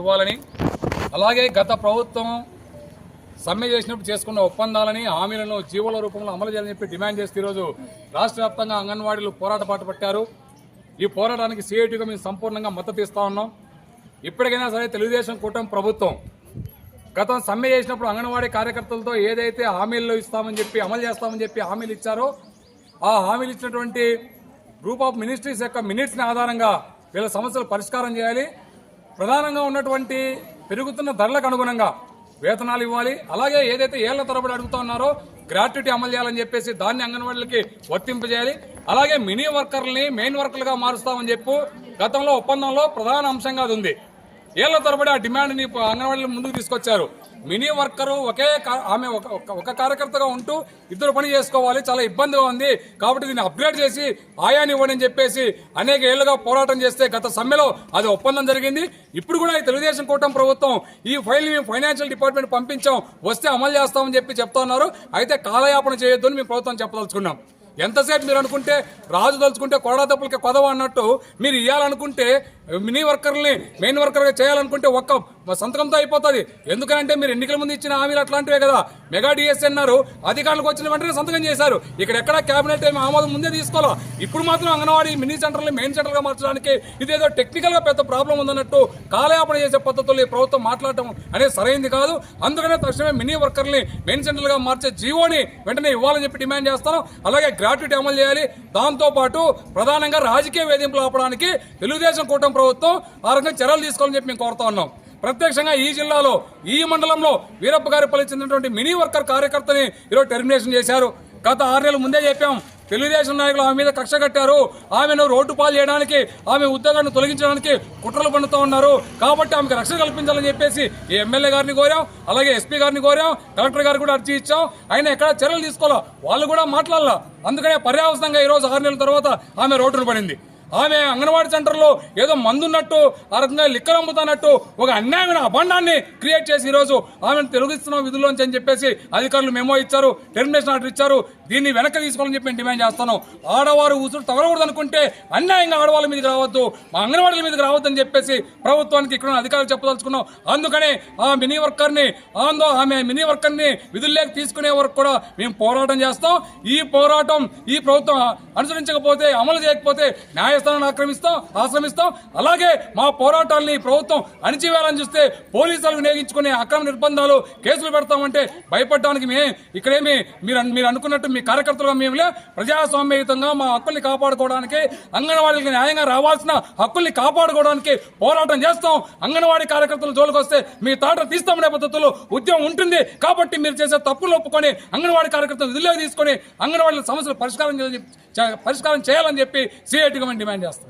ఇవ్వాలని, అలాగే గత ప్రభుత్వం సమ్మె చేసినప్పుడు చేసుకున్న ఒప్పందాలని హామీలను జీవోల రూపంలో అమలు చేయాలని చెప్పి డిమాండ్ చేస్తూ ఈరోజు రాష్ట్ర వ్యాప్తంగా అంగన్వాడీలు పోరాట బాట పట్టారు. ఈ పోరాటానికి సిఐటిగా మేము సంపూర్ణంగా మద్దతు ఇస్తా ఉన్నాం. ఇప్పటికైనా సరే తెలుగుదేశం కూటమి ప్రభుత్వం గతం సమ్మె చేసినప్పుడు అంగన్వాడీ కార్యకర్తలతో ఏదైతే హామీలు ఇస్తామని చెప్పి అమలు చేస్తామని చెప్పి హామీలు ఇచ్చారో ఆ హామీలు ఇచ్చినటువంటి గ్రూప్ ఆఫ్ మినిస్ట్రీస్ యొక్క మినిట్స్ని ఆధారంగా వీళ్ళ సమస్యలు పరిష్కారం చేయాలి. ప్రధానంగా ఉన్నటువంటి పెరుగుతున్న ధరలకు అనుగుణంగా వేతనాలు ఇవ్వాలి. అలాగే ఏదైతే ఏళ్ల తరబడి అడుగుతా ఉన్నారో గ్రాట్యుటీ అమలు చేయాలని చెప్పేసి దాన్ని అంగన్వాడీలకి వర్తింపజేయాలి. అలాగే మినీ వర్కర్లని మెయిన్ వర్కర్లుగా మారుస్తామని చెప్పి గతంలో ఒప్పందంలో ప్రధాన అంశంగా అది ఉంది. ఏళ్ల తరబడి ఆ డిమాండ్ని అంగన్వాడీలు ముందుకు తీసుకొచ్చారు. మినీ వర్కరు ఆమె ఒక కార్యకర్తగా ఉంటూ ఇద్దరు పని చేసుకోవాలి, చాలా ఇబ్బందిగా ఉంది కాబట్టి దీన్ని అప్గ్రేడ్ చేసి ఆయాని ఇవ్వండి అని చెప్పేసి అనేక ఏళ్లుగా పోరాటం చేస్తే గత సమ్మెలో అది ఒప్పందం జరిగింది. ఇప్పుడు కూడా ఈ తెలుగుదేశం కూటమి ప్రభుత్వం ఈ ఫైల్ మేము ఫైనాన్షియల్ డిపార్ట్మెంట్ పంపించాం, వస్తే అమలు చేస్తామని చెప్పి చెప్తా ఉన్నారు. అయితే కాలయాపన చేయొద్దు అని మేము ప్రభుత్వం చెప్పదలుచుకున్నాం. ఎంతసేపు మీరు అనుకుంటే రాజు తలుచుకుంటే కొరడా దప్పులకి కొదవ అన్నట్టు మీరు ఇవ్వాలనుకుంటే మినీ వర్కర్ని మెయిన్ వర్కర్గా చేయాలనుకుంటే ఒక్క సంతకంతో అయిపోతుంది. ఎందుకంటే మీరు ఎన్నికల ముందు ఇచ్చిన హామీలు అట్లాంటివే కదా. మెగా డిఎస్సీ అన్నారు, అధికారులకు వచ్చిన వెంటనే సంతకం చేశారు. ఇక్కడ ఎక్కడ కేబినెట్ ఏమి ఆమోదం ముందే తీసుకోవాలా. ఇప్పుడు మాత్రం అంగన్వాడీ మినీ సెంటర్ని మెయిన్ సెంటర్గా మార్చడానికి ఇదేదో టెక్నికల్గా పెద్ద ప్రాబ్లం ఉందన్నట్టు కాలయాపన చేసే పద్ధతులు ఈ ప్రభుత్వం మాట్లాడటం అనేది సరైంది కాదు. అందుకనే తక్షణమే మినీ వర్కర్ని మెయిన్ సెంటర్గా మార్చే జీవోని వెంటనే ఇవ్వాలని చెప్పి డిమాండ్ చేస్తాం. అలాగే గ్రాట్యుటీ అమలు చేయాలి. దాంతోపాటు ప్రధానంగా రాజకీయ వేధింపులు ఆపడానికి తెలుగుదేశం కూటమి ప్రభుత్వం ఆ రకంగా చర్యలు తీసుకోవాలని చెప్పి మేము కోరుతా ఉన్నాం. ప్రత్యక్షంగా ఈ జిల్లాలో ఈ మండలంలో వీరప్పగారిపల్లి చెందినటువంటి మినీ వర్కర్ కార్యకర్తని ఈరోజు టెర్మినేషన్ చేశారు. గత 6 నెలల ముందే చెప్పాం, తెలుగుదేశం నాయకులు ఆమె మీద కక్ష కట్టారు. ఆమెను రోడ్డు పాలు చేయడానికి, ఆమె ఉద్యోగాన్ని తొలగించడానికి కుట్రలు పండుతూ ఉన్నారు. కాబట్టి ఆమెకు రక్షణ కల్పించాలని చెప్పేసి ఈ ఎమ్మెల్యే గారిని కోరాం, అలాగే ఎస్పీ గారిని కోరాం, కలెక్టర్ గారికి కూడా అర్జీ ఇచ్చాం. అయినా ఎక్కడ చర్యలు తీసుకోవాలా, వాళ్ళు కూడా మాట్లాడాల. అందుకనే పర్యావసంగా ఈ రోజు 6 నెలల తర్వాత ఆమె రోడ్డును పడింది. ఆమె అంగన్వాడీ సెంటర్లో ఏదో మందున్నట్టు, ఆ రకంగా లిక్కర్ అమ్ముతున్నట్టు ఒక అన్యాయమైన అభండాన్ని క్రియేట్ చేసి ఈరోజు ఆమెను తొలగిస్తున్నాం విధుల్లోంచి అని చెప్పేసి అధికారులు మెమో ఇచ్చారు, టెర్మినేషన్ ఆర్డర్ ఇచ్చారు. దీన్ని వెనక్కి తీసుకోవాలని చెప్పి మేము డిమాండ్ చేస్తున్నాం. ఆడవారు ఉసురు తగలకూడదు అనుకుంటే అన్యాయంగా ఆడవాళ్ళ మీదకి రావద్దు, మా అంగన్వాడీల మీదకి రావద్దు అని చెప్పేసి ప్రభుత్వానికి ఇక్కడ అధికారులు చెప్పదలుచుకున్నాం. అందుకనే ఆ మినీ వర్కర్ని ఆమె మినీ వర్కర్ని విధుల్లోకి తీసుకునే వరకు కూడా మేము పోరాటం చేస్తాం. ఈ పోరాటం ఈ ప్రభుత్వం అనుసరించకపోతే, అమలు చేయకపోతే న్యాయస్థానాన్ని ఆశ్రమిస్తాం. అలాగే మా పోరాటాలని ప్రభుత్వం అణిచివేయాలని చూస్తే పోలీసులు వినియోగించుకునే అక్రమ నిర్బంధాలు, కేసులు పెడతామంటే భయపడడానికి ఇక్కడేమి మీరు అనుకున్నట్టు మీ కార్యకర్తలుగా మేములే. ప్రజాస్వామ్యయుతంగా మా హక్కుల్ని కాపాడుకోవడానికి, అంగన్వాడీలకు న్యాయంగా రావాల్సిన హక్కుల్ని కాపాడుకోవడానికి పోరాటం చేస్తాం. అంగన్వాడీ కార్యకర్తలు జోలికి వస్తే మీ తాట తీస్తామనే పద్ధతుల్లో ఉద్యమం ఉంటుంది. కాబట్టి మీరు చేసే తప్పులు ఒప్పుకొని అంగన్వాడీ కార్యకర్తలు విధుల్లోకి తీసుకొని అంగన్వాడీల సమస్యలు పరిష్కారం చేయాలని చెప్పి సిఐటిగా మేము డిమాండ్ చేస్తాం.